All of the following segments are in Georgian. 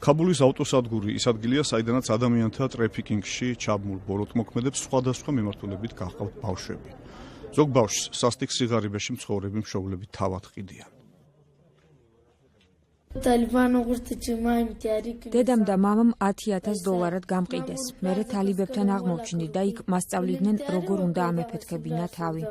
ქაბულის ავტოსადგური ის ადგილია, საიდანაც ადამიანთა ტრაფიკინგში ჩაბმულ ბოროტმოქმედებს სხვადასხვა მიმართულებით გაჰყავთ ბავშვები. ზოგ ბავშვს სასტიკ სიღარიბეში მცხოვრები მშობლები თავად ყიდიან. დედამ და მამამ $10,000 გამყიდეს. მერე თალიბებთან აღმოჩნდი და იქ მასწავლიდნენ, როგორ უნდა ამეფეთქებინა თავი.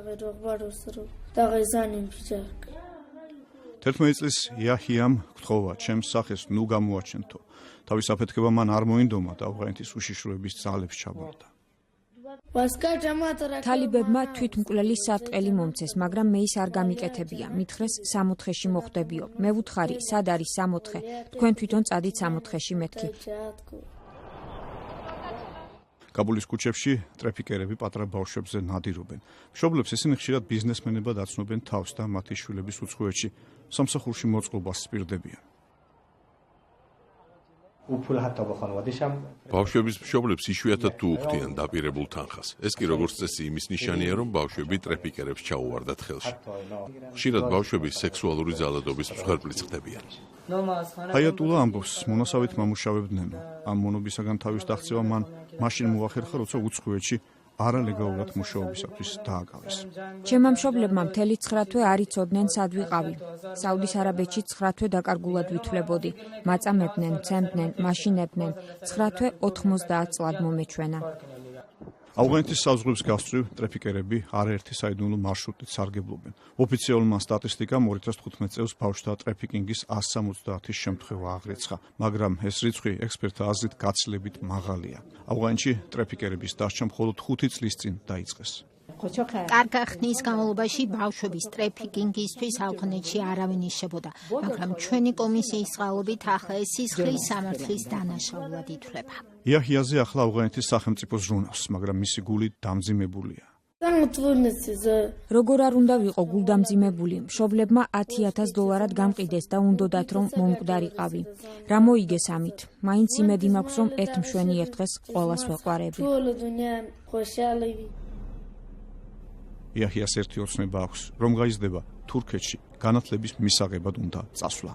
11 წლის იაჰიამ გთხოვა, ჩემს სახეს ნუ გამოაჩენთო. თავის აფეთქება მან არ მოინდომა და ავღანეთის უშიშროების ძალებს ჩაბარდა. თალიბებმა თვითმკვლელი სარტყელი მომცეს, მაგრამ მე ის არ გამიკეთებია. მითხრეს 60-ში მოხდებიო. მე ვუთხარი, სად არის 60? თქვენ თვითონ წადით 60-ში მეთქი. კაბულის ქუჩებში ტრაფიკერები პატარა ბავშვებზე ნადირობენ. მშობლებს ისინი ხშირად ბიზნესმენებად აცნობენ თავს და მათი შვილების უცხოეთში სამსახურში მოწყობას სპირდებიან. ბავშვების მშობლებს იშვიათად თუ უხდიან დაპირებულ თანხას. ეს კი როგორც წესი იმის ნიშანია, რომ ბავშვები ტრაფიკერებს ჩაუვარდათ ხელში. ხშირად ბავშვები სექსუალური ძალადობის მსხვერპლიც ხდებიან. ჰაიატულა ამბობს, მონასავით მამუშავებდნენ. ამ მონობისაგან თავის დაღწევა მან მაშინ მოახერხა, როცა უცხოეთში არალეგალურად მუშაობისათვის დააკავეს. ჩემმა მშობლებმა მთელი 9 თვე არ იცოდნენ, სად ვიყავი. საუდის არაბეთში 9 თვე დაკარგულად ვითვლებოდი. მაწამებდნენ, ცემდნენ, მაშინებდნენ. 9 თვე 90 წლად მომეჩვენა. ავღანეთის საზღვრებს გასწვრივ ტრაფიკერები არაერთი საიდუმლო მარშრუტით სარგებლობენ. ოფიციალურმა სტატისტიკამ 2015 წელს ბავშვთა ტრაფიკინგის 170 შემთხვევა აღრიცხა, მაგრამ ეს რიცხვი ექსპერტთა აზრით გაცილებით მაღალია. ავღანეთში ტრაფიკერების დასჯა მხოლოდ 5 წლის წინ დაიწყეს. კარგი ხნის განმავლობაში ბავშვების ტრაფიკინგისთვის ავღანეთში არავინ იშებოდა, მაგრამ ჩვენი კომისიის წყალობით ახლა ეს სისხლის სამართლის დანაშაულად ითვლება. იაჰიაზე ახლა ავღანეთის სახელმწიფო ზრუნავს, მაგრამ მისი გული დამძიმებულია. როგორ არ უნდა ვიყო გულდამძიმებული, მშობლებმა $10,000 გამყიდეს და უნდოდათ რომ მომკვდარიყავი. რა მოიგეს ამით? მაინც იმედი მაქვს, რომ ერთ მშვენი ერთ დღეს ყველას ვეყვარები. იაჰიას ერთი ოცნება აქვს, რომ გაიზრდება თურქეთში განათლების მისაღებად უნდა წასვლა.